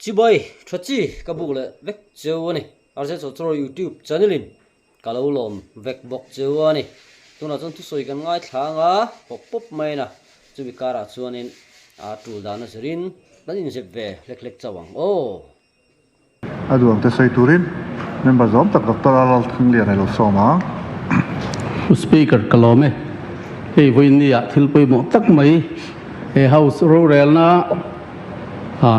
chị boy cho chị các bộ lệ vec chiều này ở sẽ cho YouTube channel in cả lâu lom vec bọc chiều này tôi nói trong thứ soi cái ngay thang á bọc bốc mày nè chú bị cara chuan nên trụ đàn nó serin đánh in dẹp về lek lek chawang ô aduang te sei turin member zom tak doctor alal thing lian ai lo soma speaker kalome hei voinia thilpui mo tak mai he house rural na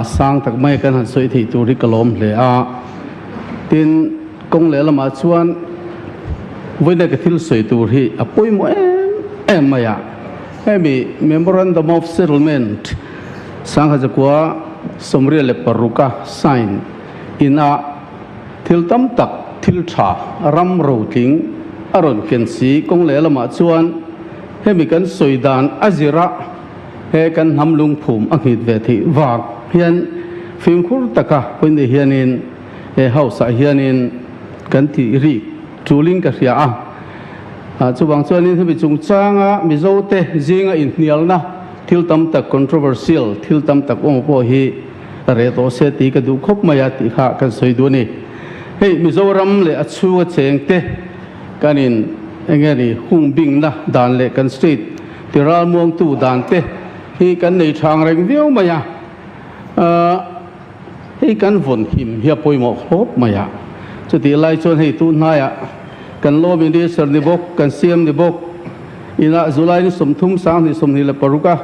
sang tak mai kan han soi thi turi kalom le tin kong le lama chuan voina ka thil soi tur hi apoi mo em maya hemi memorandum of settlement sang ha jakwa somri le paruka sign ina thil tam tak thil tha ram ro ting aron ken si kong le lama chuan hemi kan soidan azira he kan hamlung phum anghit ve thi wak hian phim khur taka poin hianin he house hianin kan ti ri tuling ka ria chuwang chuanin hemi chung changa mizo te zinga in hnialna thil tam tak controversial thil tam tak ong po hi re to se ti ka du khop maya ti kha kan soidu ni hei mizoram le achu cheng te kanin engeni hungbing na dan le kan street tiral muang tu dan te hi kan nei thang reng viau maya hi kan von him hi poimo khop maya chuti lai chon hei tu naya kan lo min di ser ni bok kan siam ni bok ina zulai ni somthum sang ni somni la paruka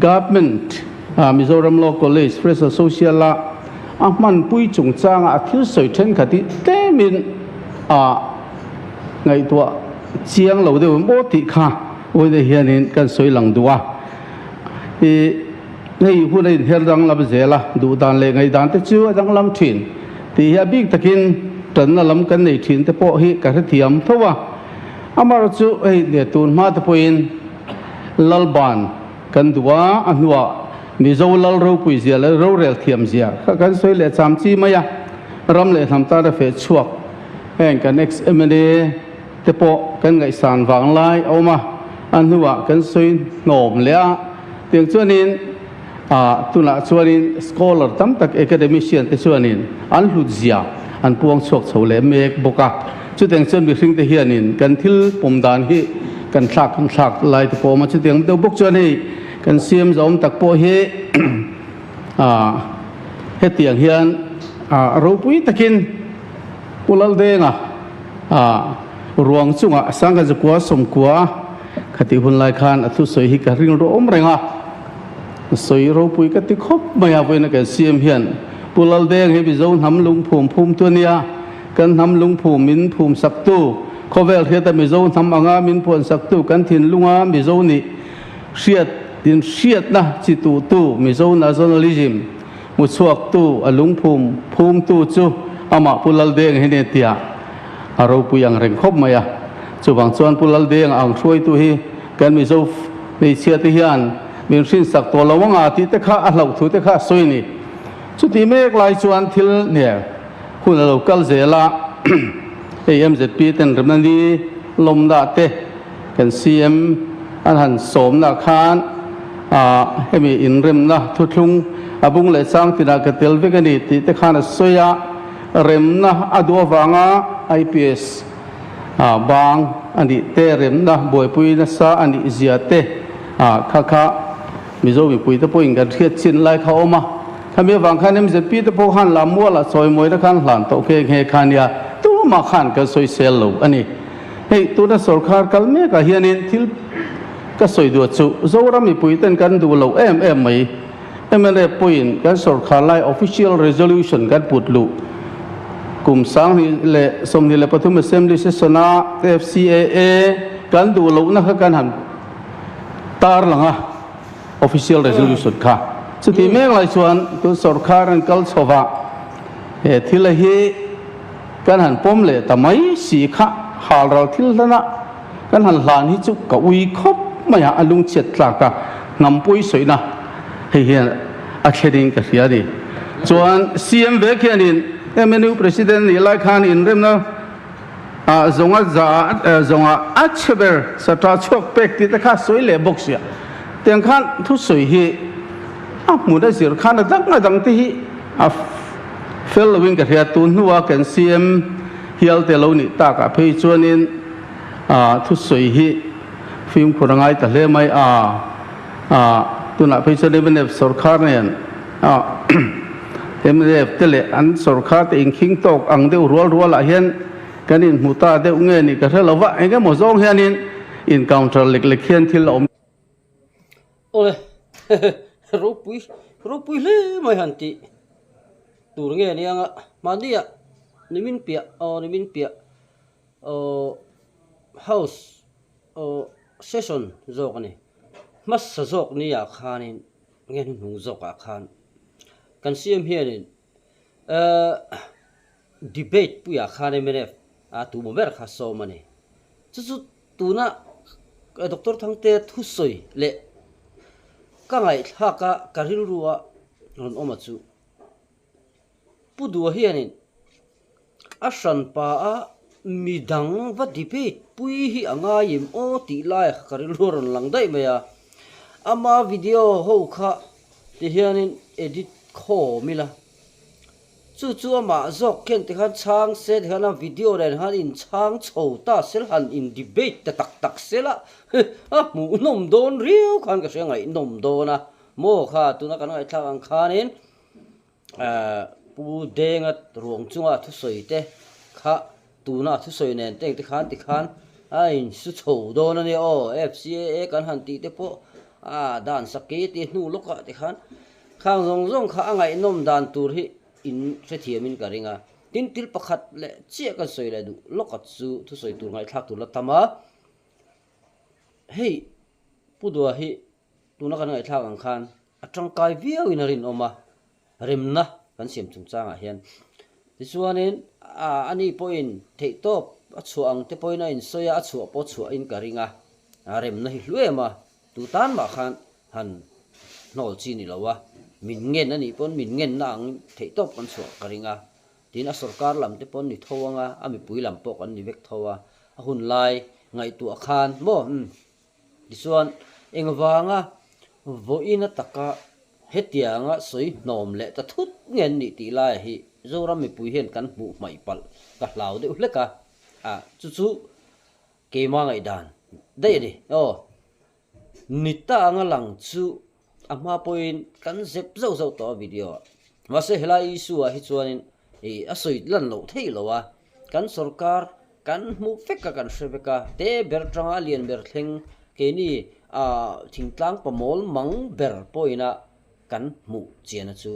government Mizoram Law College Fresh Social la man pui chung chang thil soi then khati te min ngai tua chiang lo de mo ti kha oi de hianin kan soi lang duwa nei hu nei her dang la zela du dan le ngai dan te chu dang lam thin ti ya big takin tan na lam kan nei thin te po hi ka thiam thowa amar chu ei ne tun ma te poin lalban kan duwa anwa mizo lal ro pui zia le ro rel thiam zia kan soi le cham chi maya ram le tham ta da fe chuak heng kan next emene te po kan ngai san wang lai oma anwa kan soi nom le a tiang chuanin tuna chuanin scholar tam tak academician te chuanin an hlut zia an puang chok chole mek boka chu teng chen bi hring te hianin kan thil pomdan hi kan thak lai te po ma chu teng do bok chuan hi kan siam zom tak po hi he tiang hian ro pui takin ulal denga ruang chunga sanga zakwa somkwa khati hun lai khan athu soi hi ka ring ro om renga soi ro pui ka ti khop maya voina ka siam hian pulal deng he bi zon ham lung phum tu nia kan ham lung phum min phum sak tu khovel he ta mi zon ham anga min phun sak tu kan thin lunga mi zon ni riat din riat na chi tu mi zon nationalism mu chuak tu alung phum tu chu ama pulal deng he ne tia aro puyang reng khop maya chuwang chuan pulal deng ang throi tu hi kan mi zo ni chia ti hian min sin sak to lawanga ti te kha a hlau thu te kha soi ni chu ti mek lai chuan thil ne hun local zela AMZP ten remnani lomda te kan CM an han som na khan hemi in rem na thuthung abung le chang tina ka tel ve gani ti te khan soya rem na adwa wanga IPS bang ani te rem na boy pui na sa ani zia te kha mizo mi pui te poing ga thiat chin lai kha oma khami wang khan em ZP te po han lam mo la choi moi na khan hlan to ke nge khan ya tu ma khan ka soi sel lo ani hei tu na sarkar kal me ka hianin thil ka soi du chu Zoram mi pui ten kan du lo em mai emele point kan sarkar lai official resolution kan put lu kum sang ni le som ni le pathum assembly session FCAA kan du lo na kan han tar langa official resolution kha chuti mek lai chuan tu sarkar an kal chowa he thila hi kan han pom le tamai si kha hal ral thil lana kan han hlan hi chu ka ui khop maya alung chet tla ka ngam pui soina he hian a kheding ka hiani chuan CM ve khianin MNU president ni lai khan in rem na zonga achber satra chok pek ti ta kha soi le box ya teng khan thu soi hi mu da sir khan da dang ti hi a following ka ria tun nuwa kan cm hial te lo ni ta ka phei chuanin thu soi hi film khurangai ta hle mai tuna phei chuanin benef sarkar nen MDF tele an sarkar te ingking tok ang deu rual a hian kanin muta deu nge ni ka thalawa enge mo zong hianin encounter lek hian thil om ôi rupui le mai hanti tur nge ni anga mandia nimin pia house session zok ni mas zok ni ya khanin nge nu zok a khan kan siam hianin debate pu ya khane menef tu mo ber kha so mani chu tu na doctor thangte thu soi le ka ngai thaka karil ruwa ron oma chu pudu hianin ashan pa a midang va debate pui hi anga yim o ti lai karil ron lang dai maya ama video ho kha ti hianin edit kho mila chu ama zok ken te khan chang se de han video ren han in chang chho ta sel han in debate ta tak sela mu nom don riu khan ka sengai nom dona mo kha tu na kan ngai thang khanin pu denga rong chunga thu soi te kha tu na thu soi nen teng te khan in su chho don ani o fca kan han ti te po dan sakki ti hnu loka te khan khang zong kha angai nom dan tur hi in se thiamin karinga tin til pakhat le che ka soi le du lokat chu thu soi tur ngai thak tu la tama hei pudua hi tuna kan ngai thak ang khan atang kai viau in rin oma remna kan siam chung changa hian tisuanin ani point thei top achuang te poina in soya achu po chu in karinga remna hi hluema tu tan ma khan han nol chi ni lawa min ngen ani pon min ngen na ang thei top kan chu karinga tin a sarkar lam te pon ni thowanga ami pui lam pok an ni vek thowa a hun lai ngai tu khan mo disuan engwanga voina taka hetianga soi nom le ta thut ngen ni ti lai hi zoram mi pui hen kan bu mai pal ka hlaw de uleka chu ke ma ngai dan dai ni nita anga lang chu ama point kan zep zo to video ma se hela isu a hi chuanin asoi lan lo thei lowa kan sarkar kan mu feka kan shebeka te ber tanga lian ber thleng ke ni thingtlang pamol mang ber poina kan mu chiana chu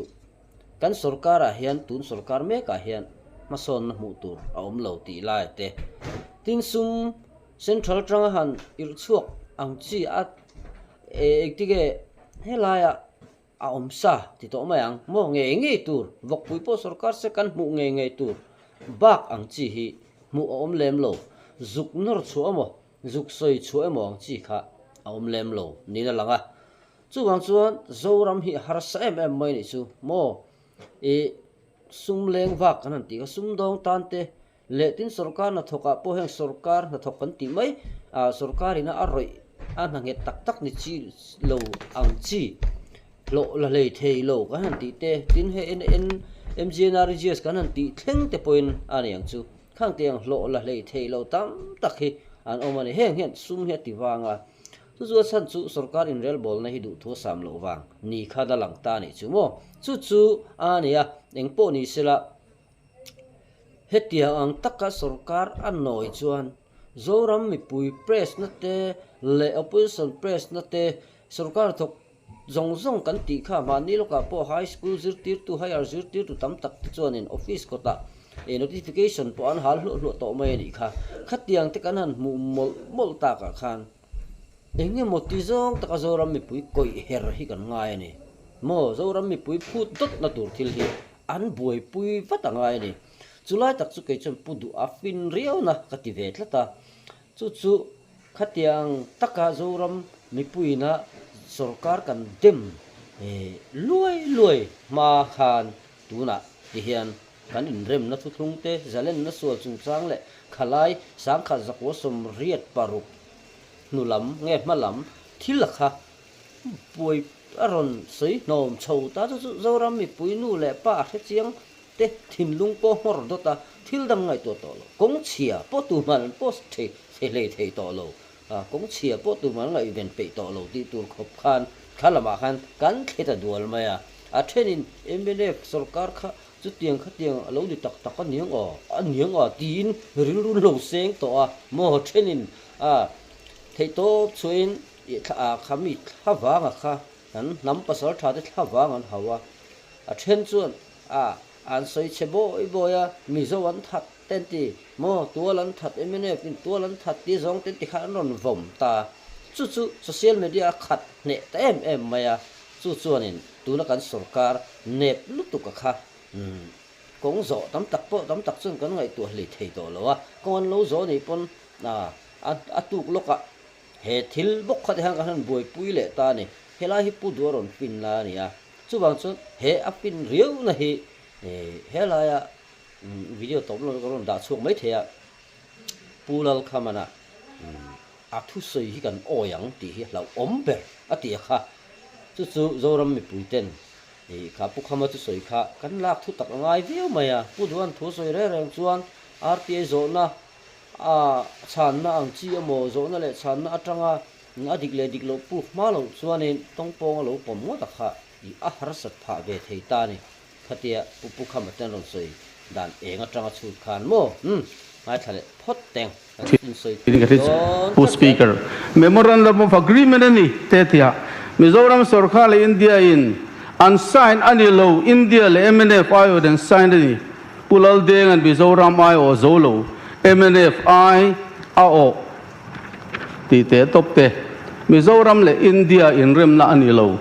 kan sarkar a hian tun sarkar me ka hian ma son na mu tur a om lo ti lai te tin sum central tanga han ir chuak ang chi at ektige helaya omsa ti to mayang mo nge tur vok pui po sarkar se kan mu nge tur bak ang chi hi mu om lem lo zuk nor chu amo zuk soi chu amo ang chi kha om lem lo ni na langa chuwang chuan zoram hi har sa mai ni chu mo sum leng wak kan ti ka sum dong tan te le tin sarkar na thoka po heng sarkar na thokan ti mai sarkarina aroi nge tak ni chi lo ang chi lo la lei thei lo ka han ti te tin he en mgnrgs kan han ti thleng te point ani ang chu khang te ang lo la lei thei lo tam tak hi an omani heng sum he ti wanga chu san chu sarkar in rel bol na hi du tho sam lo wang ni kha da lang ta ni chu mo chu ania engpo ni sela hetia ang taka sarkar anoi chuan zoram mi pui press na te le opposition press na te sarkar thok zong kan ti kha mani loka po high school zirtir tu higher zirtir tu tam tak chuan in office kota notification po an hal hlu to mai ni kha khatiang te kan han mu mol ta ka khan enge moti zong taka zoram mi pui koi her hi kan ngai ni mo zoram mi pui phut dot na tur thil hi an buai pui vata ngai ni chulai tak chu ke chon pudu afin riau na kati vetlata chu khatiang taka zoram mi pui na sarkar kan dem luai ma khan tuna ti hian kan in rem na thuthung te zalen na sual chung chang le khalai sang kha zakwa som riat paruk nulam nge malam thil kha aron soi nom chou ta chu zoram mi puinu le pa khe chiang te thin lung po hor do ta thil dang ngai to lo kong chia po tu man post the le thei to lo kong chia po tu man ngai ben pe to lo ti tur khop khan khalama khan kan theta dual maya a thenin MLF sarkar kha chu tiang kha tiang lo di tak tak niang o tin ril ru lo seng to a mo thenin thei to chuin khami thawanga kha an nam pasal tha de thawang an hawa a then chuan an soi chebo boya mizo wan that ten ti mo tualan that MNF in tualan that ti zong ten ti khan ron vom ta chu social media khat ne ta em maya chu chuanin tuna kan sarkar nep lutuk kha kong zo tam tak chung kan ngai tu hli thei to lo kon lo zo ni pon atuk loka he thil bok khat hang kan boi pui le ta ni hela hi pu doron pin la ni chu bang chu he apin riu na hi hela ya video top lo ron da chuk mai thea pulal khamana thu soi hi kan oyang ti hi lau omber ati kha chu zoram mi puiten kha pu khama chu soi kha kan lak thu tak ngai viu maya pu duan thu soi re reng chuan RTA zo na chan na ang chi amo zo na le chan na atanga adik le dik lo pu ma lo chuanin tong pong lo pom mo ta kha a har sat pha ve thei ta ni khatia pu khama ten ron soi dan enga tanga chu khan mo mai thale phot teng Post Speaker Memorandum of Agreement ni tetia Mizoram Sarkar le India in unsigned ani lo India le MNF ayo den signed ni pulal deng an Mizoram ayo zolo MNF ai ao ti te top te Mizoram le India in rem na ani lo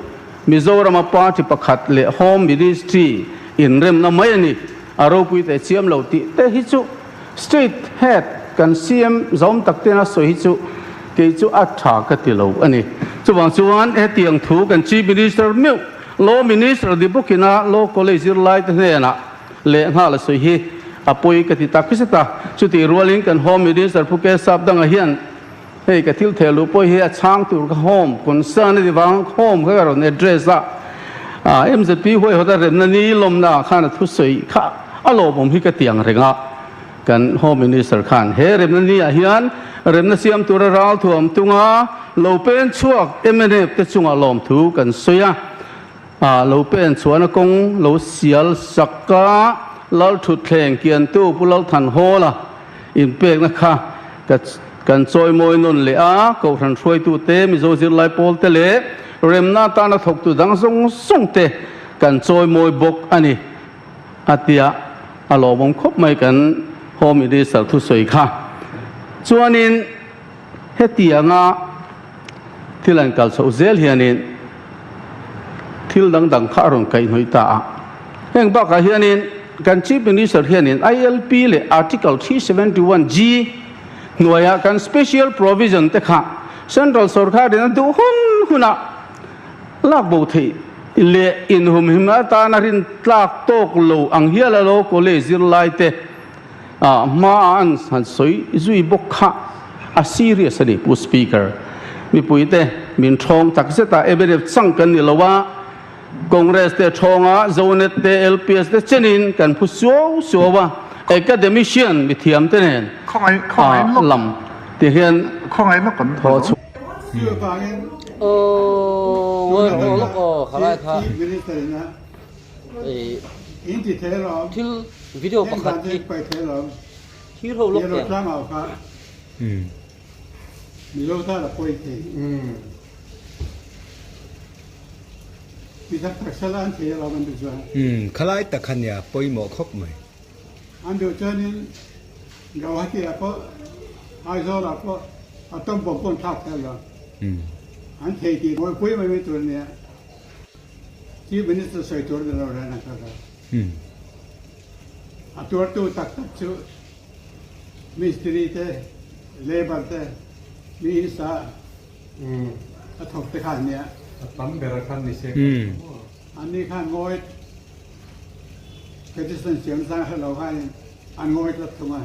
Mizoram a party pakhat le Home Ministry in rem na mai ni aro pui te chiam lo ti te hi chu straight head kan CM zom takte na so hi chu ke chu atha ka ti lo ani chu wang chuan e tiang thu kan chief minister meu law minister di bukina law college light ne na le nga la so hi apoi ka ti takisata chu ti ruling kan home minister phuke sap dang a hian hei ka thil thelu poi hi a chang tur ka home concern di wang home ka ron address MZP hoi hoda rem na ni lom na khana thu soi kha alo bom hi ka tiang renga kan home minister khan he rem na ni a hian rem na siam tur ral thuam tunga lo pen chuak MNF te chunga lom thu kan soya lo pen chuan kong lo sial sakka lal thu thleng kian tu pulal than hola in pek na kha kan choi moi non le ko than throi tu te mi zo zir lai pol te le rem na ta na thok tu dang song te kan choi moi bok ani atia alo bom khop mai kan home minister thu soi kha chuanin hetianga thilan kal so zel hianin thil dang kha ron kai noi ta heng ba ka hianin kan chief minister hianin ILP le article 371G noya kan special provision te kha central sarkar den du huna lak bo thei le in hum hima ta na rin tlak tok lo ang hiala lo college lai te ma an san soi zui bok kha a serious ani pu speaker mi puite min thong tak seta eberef chang kan ni lowa congress te thonga zonet te LPS te chenin kan phu so wa academician mi thiam te nen khong lam ti hian khong ai lo kan tho chu khalai kha thil video pakhat hi ro lok te mi lo ta la poi te mi ta taksalan te la man du zwa khalai ta khanya poi mo khop mai an do chanin gawa ki la po ai zo la po atom bom pon thak ta la an te ki mo poi mai tu ne ti minister sai tur de la na ka a tur tu tak chu mistri te labor teมีสาถกตะขันเนี่ยปั๊มเบรคันนี่เช็คอันนี้ข้างงอยกระดิ่งเสียงสร้างให้เราให้อันงอยรับตรงมา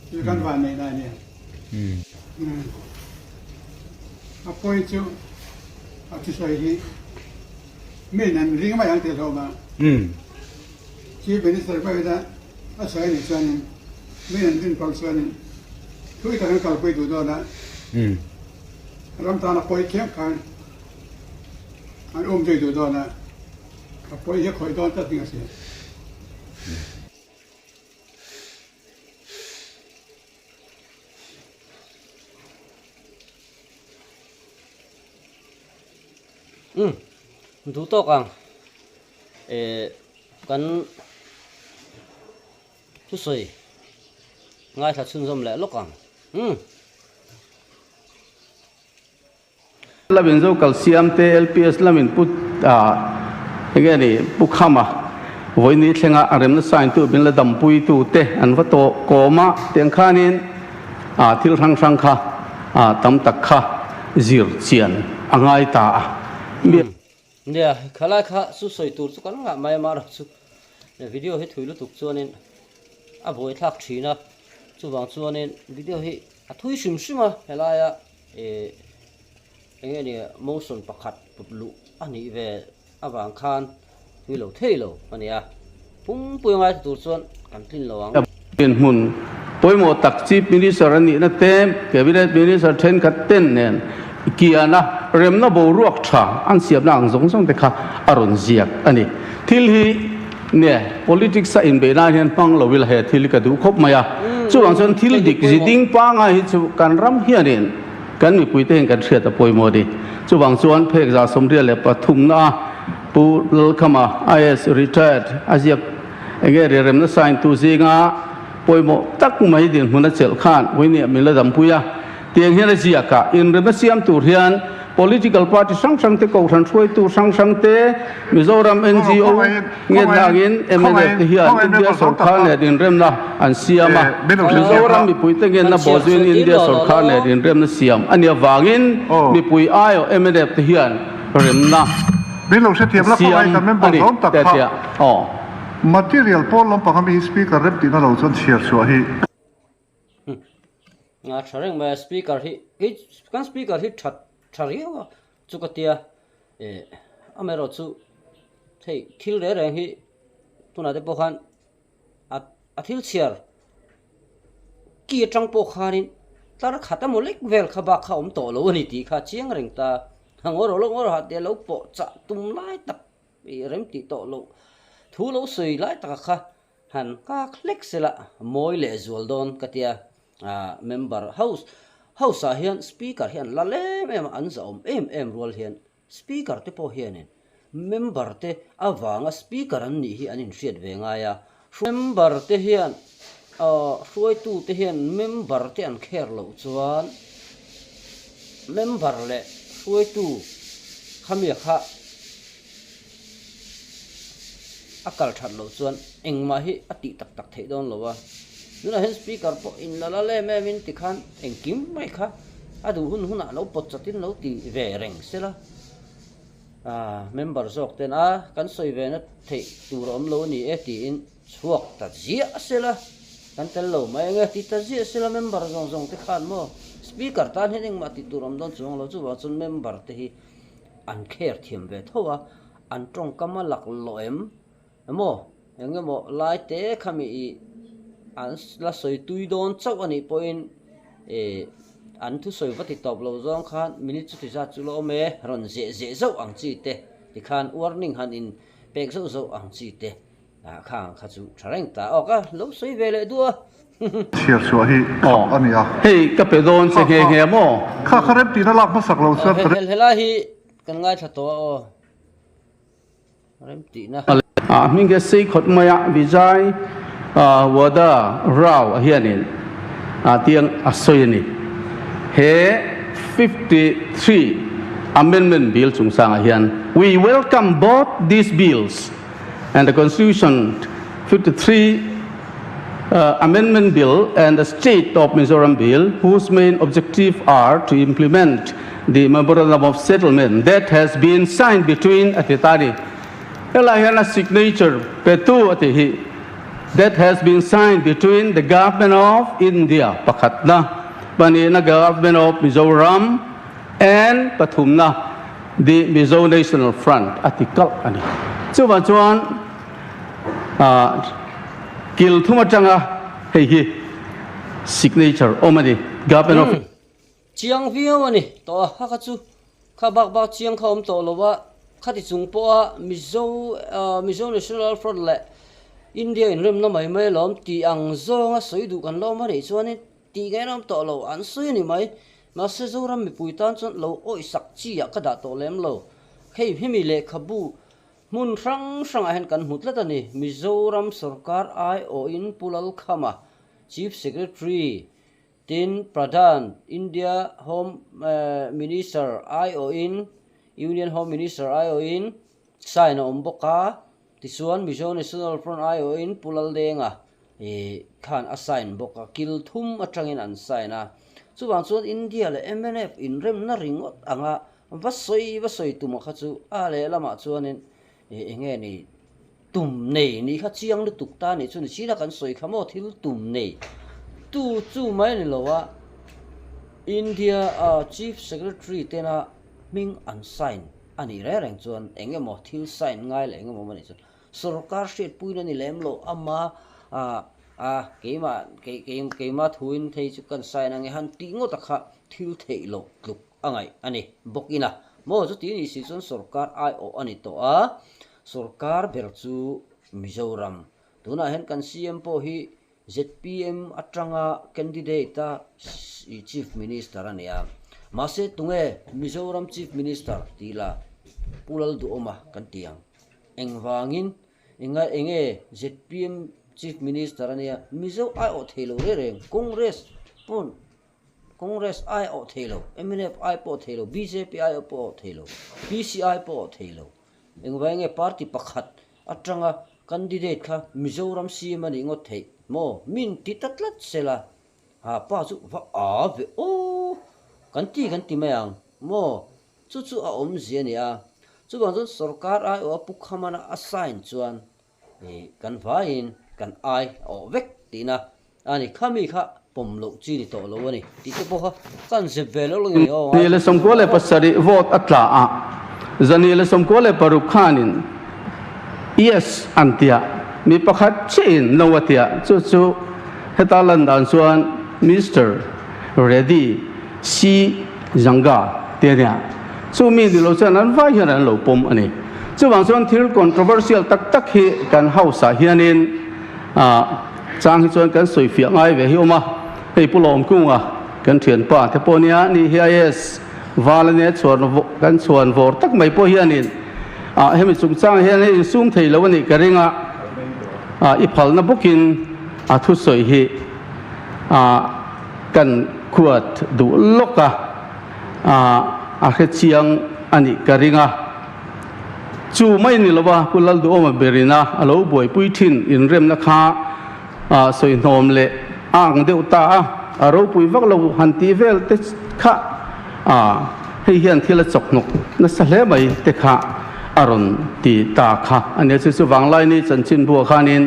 คือกันวันในได้เนี่ยอ่ะปอยจูอ่ะที่ใส่ที่ ไม่นั่นริงไม่ยังเตะโซมาชีเป็นนิสัยไม่ได้อาศัยในส่วนนี้ไม่นั่นริงความส่วนนี้ทุกอย่างเขาไปดูด้วยนะรำตาลไปเข้มขันอันใจดูด้วยนะเขาไปให้คอยโดนตัดทิ้งเสียดูโต๊ะกังกันทุสอยง่ายถ้าชุนสมแหละลูกกังla bin zo calcium te lps la min put ege ni pukhama voini thlenga arem na sign tu bin la dam pui tu te an va to koma teng khanin thil rang rang kha tam tak kha zir chian angai taเนี่ยข้าไล่ข้าสุดสวยตัวสุกันงะไม่มาหรอกสุวิดีโอให้ถุยลุตุกส่วนนี้บ่อยทักทีนะสุบางส่วนนี้วิดีโอให้ถุยชิมเฮลายเนี่ย motion ประคัดปุบลุอันนี้เวบางคันวิโลเทโลอันนี้ปุ่งปุ่งไงตัวส่วนกันทิ้งระวังเป็นหุ่นป่วยหมดตักจีบมินิสารนี่นะเต็มเก็บไว้ได้มินิสารเทนกัดเต้นเนี่ยเกียร์นะเริ่มน่าบูรวกชาอันเสียบนางสงแต่ข้าอารมณ์เสียกอันนี้ทิลฮีเนี่ย politics อินเบน่าเห็นฟังเราวิลาเหตุทิลก็ดูครบมาอ่ะช่วงส่วนทิลดิกจิดิ้งปังไอ้ช่วงการรำเฮียเนี่ยกันมีปุยเต้นกันเสียแต่ป่วยหมดดิช่วงส่วนเพกจะสมเรียนเลยปฐุมนะปูลเข้ามา IS retired อาเซียเงี้ยเริ่มน่าสายตัวสิงาป่วยหมดตักไม่ดีมันน่าเจ็บขันวันนี้มีระดับปุยอ่ะเตียงเฮียนเสียกะอินเรื่องเสียมตัวเฮียน political party สังเตกทันช่วยตัวสังเตมิโซรัม NGO เงี้ยนากิน MNF เฮียนอินเดียสุขานเนี่ยอินเรื่องน่ะอันเสียมามิโซรัมมีปุยเตเงี้ยน่ะบอสวินอินเดียสุขานเนี่ยอินเรื่องน่ะเสียมอันนี้วากินมีปุยอ้าย MNF เฮียนเรื่องน่ะเป็นเราเสียบแล้วก็ไอ้แต่ไม่บอกล้มตักข้าmaterial พอล้มปะคำมี speaker เริ่มตีน่าเราจะเชียร์ชัวร์ฮีงาชาเรื่องมาสปีกเกอร์ที่กันสปีกเกอร์ที่ชัดเรียวจุกเตียอเมริกาที่คิลเรื่องที่ตัวนั้นพวกhanอาทิลเชียร์กี่จังพวกhanนี่ตาขัดตั้งหมดเล็กเวลขบักเขาโตโลนี่ตีข้าเชียงเริงตาหังโลหัดเดียวเราปะจะตุ้มไล่ตับเริ่มตีโตโลทูโลสวยไล่ตักข้าหันก้าคลิกเสละมวยเลจวลดอนกเตียmember house hian speaker hian la le em an zom em rol hian speaker te po hian member te awanga speaker an ni hi anin hriat ve nga ya member te hian hruai tu te hian member te an kher lo chuan member le hruai tu khamia kha akal that lo chuan engma hi ati tak thei don lo wa nuna hen speaker po in la le me min ti khan engkim mai kha adu huna lo pot chatin lo ti ve reng sela member zok ten kan soi ve na thei turom lo ni e ti in chuak ta zia sela kan tel lo mai nge ti ta zia sela member zong te khan mo speaker tan hen eng ma ti turom don chung lo chu wa chun member te hi an kher thiam ve thowa an tong kamalak loem mo engemo lai te khami an la soi tui don chau ani point an thu soi vati top lo zong khan minute chu ti za chu lo me ron je zo ang chi te ti khan warning han in pek zo ang chi te khang kha chu thareng ta oka lo soi vele duเชียร์ชัวร์ฮีอันนี้เฮ้ยก็ไปโดนเสียเหี้ยมั้งข้าเริ่มตีน่ารักมาสักเราเสียเฮลาฮีกันง่ายชัดตัวเริ่มตีนะมิงเกสิขดมายวิจัยว่าได้เราเฮียนี่เตียงอสวยนี่เฮ53 amendment bill จุงสังเฮียน we welcome both these bills and the constitution 53 amendment bill and the state of Mizoram bill whose main objective are to implement the memorandum of settlement that has been signed between Atitari Elahana signature petu atihi that has been signed between the government of India Pakhatna Banina government of Zoram and Pathumna the Mizo National Front article ani chuwa chuan kil thuma changa hei hi signature omani government of chiang view ani to ha ka chu kha bak chiang khom to lowa khati chung po a Mizo National Front le India in rem na mai lom ti ang zonga soidu kan lo mari chuan ti ga nam to lo an sui ni mai ma se Zoram mi puitan chon lo oi sak chi ya ka da to lem lo khei himi le khabu mun rang a hen kan mutla tani Mizoram sarkar ai o in pulal khama chief secretary tin pradhan India home minister ai o in union home minister ai o in sign om boka tisuan Mizo National Front ai o in pulal denga khan assign boka kil thum atangin an sign a chuwang chuan India le MNF in rem na ringot anga vasoi tuma kha chu a le lama chuanin enge ni tum nei ni kha chiang lu tuk ta ni chuni sila kan soi khamo thil tum nei tu chu mai ni lowa India chief secretary tena ming an sign ani re reng chuan enge mo thil sign ngai le enge mo mani chu sarkar state puina ni lem lo ama keima thuin thei chu kan sign ange han tingo takha thil thei lo tluk angai ani bokina mo chu ti ni si chon sarkar ai o ani to a sarkar ber chu Mizoram tuna hen kan CM po hi ZPM atanga candidate ta chief minister ania mase tunge Mizoram chief minister tila pulal du oma kan tiang engwangin enge ZPM chief minister ania Mizo ai o thelo re Congress ai o thelo MNF ai po thelo BJP ai po thelo PCI po thelo engwang party pakhat atanga candidate kha Mizoram CM ani ngot thei mo min titatlat sela ha pa chu va a ve o kan ti mayang mo chu a om ziania chu bang chu sarkar ai o pukhamana assign chuan kan vain kan ai o vek tina ani khami kha pomlo chi ni to lo ani ti te po kha kan se velo lo ni o ni le somko le pasari vote atla a zani le somko le parukhanin yes antia mi pakhat chin lowatia chu hetalan dan chuan Mr. Ready si janga tenia chu mi di lo chan an vai hian lo pom ani chu wang chuan thil controversial tak hi kan house hianin chang hi chuan kan soi fiang ai ve hi oma hei pulom kunga kan thian pa te ponia ni his valane kan chuan vor tak mai po hianin hemi chung chang hian hei sum thei lo ani karinga i phal na bukin thu soi hi kan khuat du loka khe chiang ani karinga chu mai ni lowa pulal du oma berina alo boi puithin in rem na kha soi nom le ang deuta aro pui vak lo hanti vel te kha hei hian thila chok nok na sa hle mai te kha aron ti ta kha ania chu wanglai ni chanchin bu khanin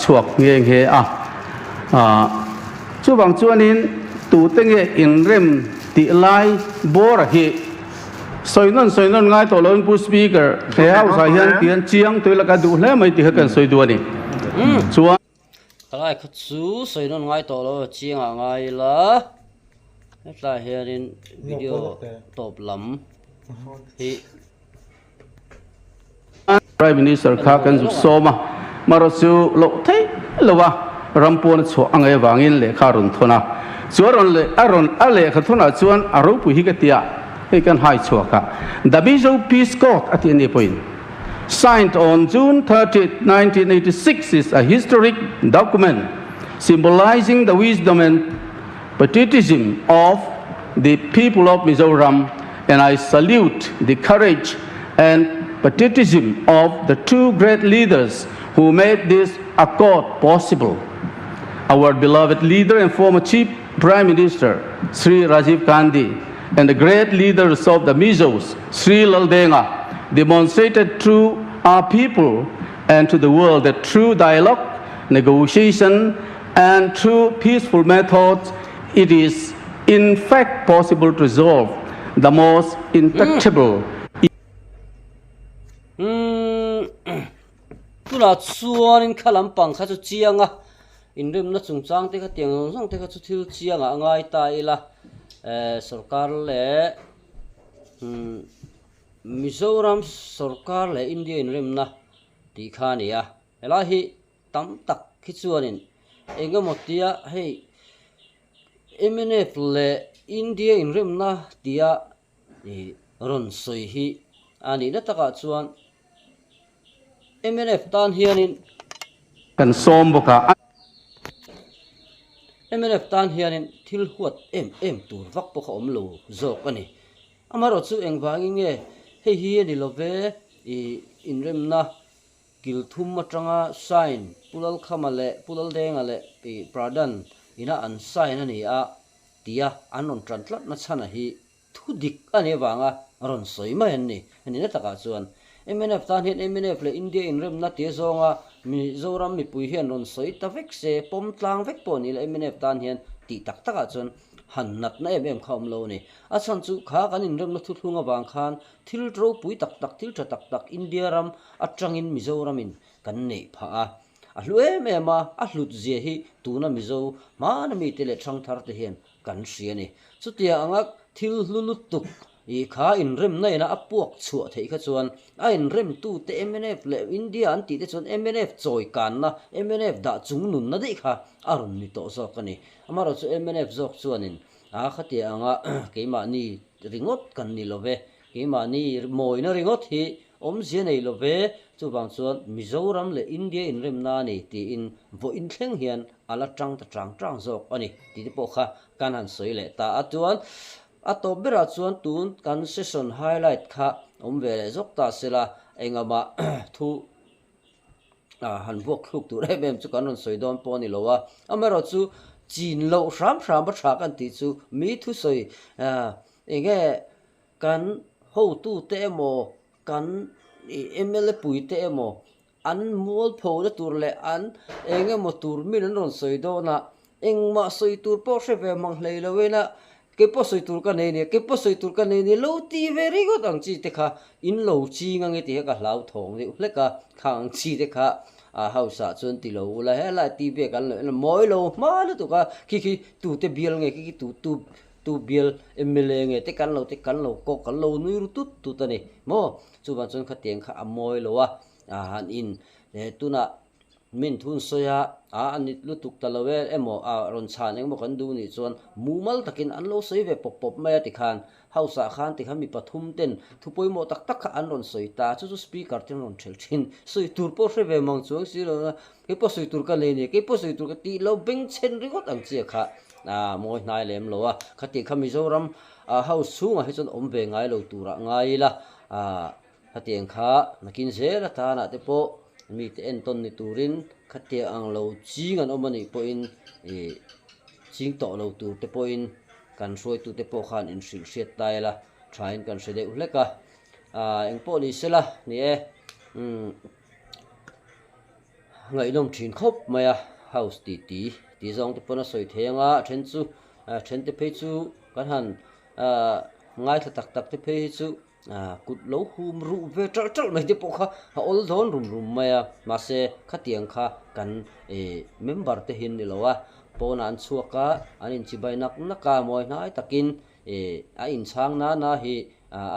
chuak nge nge chu wang chuanin tu tenge in rem ti lai bor hi soinon ngai to lon pu speaker he house hian tian chiang toila ka du hle mai ti kan soi du ani chuan kalai kha chu soinon ngai to lo chiang ngai la ta hianin video top lam hi Prime Minister kha kan zu soma maro chu lo thei lowa rampon chu angai wangin le kharun thona chuaron le ale kha thona chuan aro pu hi ka tia he kan hai chuaka the Mizo Peace Court at any point signed on June 30, 1986 is a historic document symbolizing the wisdom and patriotism of the people of Mizoram, and I salute the courage and patriotism of the two great leaders who made this accord possible. Our beloved leader and former Chief Prime Minister, Sri Rajiv Gandhi, and the great leaders of the Mizos, Sri Laldenga, demonstrated to our people and to the world that through dialogue, negotiation, and through peaceful methods, it is in fact possible to resolve the most intractable tu na chuan in khalam pang kha chu chianga in rem na chung chang te kha tiang song te kha chu thil chianga ngai ta ila sarkar le Mizoram sarkar le India in rem na ti kha ni a ela hi tam tak khi chuanin engamotia hei MNF le India in rem na tia ni ron soi hi ani na taka chuan MNF tan hianin kan som boka MNF tan hianin thil huat em tur vak pokha om lo zok ani amaro chu engwangi nge hei hi ani love I in rem na kil thum matanga sign pulal khamale pulal dengale pi pradan ina an sign ani a tia anon trantlat na chana hi thudik ani wanga ron soi ma ani ani na taka chuan MNF tan hian MNF le India in rem na ti zonga Zoram mi pui hian ron soi ta vek se pom tlang vek pon ni le MNF tan hian ti tak taka chuan han nat na em khom lo ni a chan chu kha kan in rem na thu thunga wang khan thil ro pui tak tak thil tha tak tak India ram atangin Mizoram in kan nei pha a hlue me ma a hlut zia hi tuna Mizo ma na mi tele thang thar te hian kan hria ni chutia angak thil hlulut tuk I kha in rem na ina apuak chua thei kha chuan a in rem tu te MNF le India an ti te chuan MNF choi kan na MNF da chung nun na dei kha arun ni to zo kani amaro chu MNF zok chuanin a khati anga keima ni ringot kan ni love keima ni moi na ringot hi om zia nei love chu bang chuan Mizoram le India in rem na ni ti in vo in thleng hian ala tang ta tang zok ani ti te po kha kan han soi le ta atuan ato bera chuan tun kan session highlight kha omvele zok ta sela engama thu han bok khuk tu re bem chu kan ron soidon poni lowa amero chu chin lo ram ba tha kan ti chu mi thu soi enge kan ho tu te mo kan MLA pui te mo an mol pho na tur le an enge mo tur min ron soidona engma soi tur po se ve mang hlei lowena ke po soi tur ka nei ne ke po soi tur ka nei ne lo ti very good ang chi te kha in lo chi ngang te ka hlau thong ni hle ka khang chi te kha a hausa chun ti lo la he la ti be kan lo moi lo ma lu tu ka ki tu te bial nge ki tu bial MLA nge te kan lo ko kan lo nui ru tu ta ni mo chu ban chun kha tiang kha moi lo wa han in tu na min thun soya anit lutuk talawe emo ron chan eng mo kan du ni chuan mumal takin an lo soi ve pop mai ti khan hausa khan ti khami pathum ten thupoi mo tak tak kha an ron soi ta chu speaker ten ron thel thin soi tur po hre ve mang chuang si lo ke po soi tur ka le ni ke po soi tur ka ti lo beng chen ri got ang chi kha moi nai lem lo wa khati khami Zoram house chunga he chon om ve ngai lo tura ngai la hatiang kha nakin zela ta na te po mi te enton ni turin khatia ang lo ching an omani po in ching to lo tur te po in kan roi tu te po khan in sil set taila train kan sede uleka eng po ni sela ni ngai nom thin khop maya house ti zong te pona soi thenga then chu then te phe chu kan han ngai tak te phe chu kut lo hum ru ve chal mai te po kha ol don rum maya ma se khatiang kha kan member te hin ni lowa pona an chuaka anin chi bai nak ka moi nai takin a in chang na hi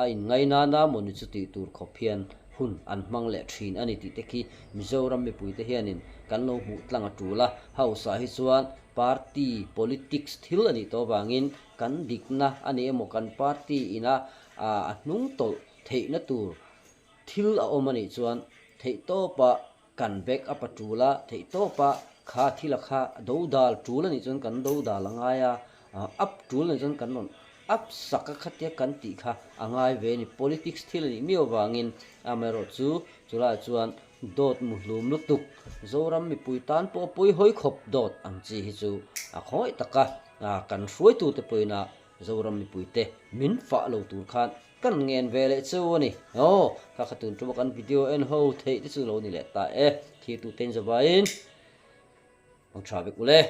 a in ngai na mon chu ti tur khopian hun an mang le thin ani ti te ki Mizoram me pui te hianin kan lo mu tlanga tula hausa hi chuan party politics thil ani to bangin kan dikna ani emo kan party ina nung tol theina tur thil a omani chuan thei to pa kan back up atula thei to pa kha thila kha do dal tula ni chuan kan do dal angaya up tul ni chuan kan non up saka khatia kan ti kha angai ve ni politics thil ni mi owangin amero chu chula chuan dot muhlum lutuk Zoram mi pui tan po pui hoi khop dot ang chi hi chu a khoi taka kan ruai tu te poina Zoram mi pui te min fa lo tur khan kan ngen vele chu ni ka khatun tu kan video en ho thei te chu lo ni le ta thi tu ten zawain ang thabe kule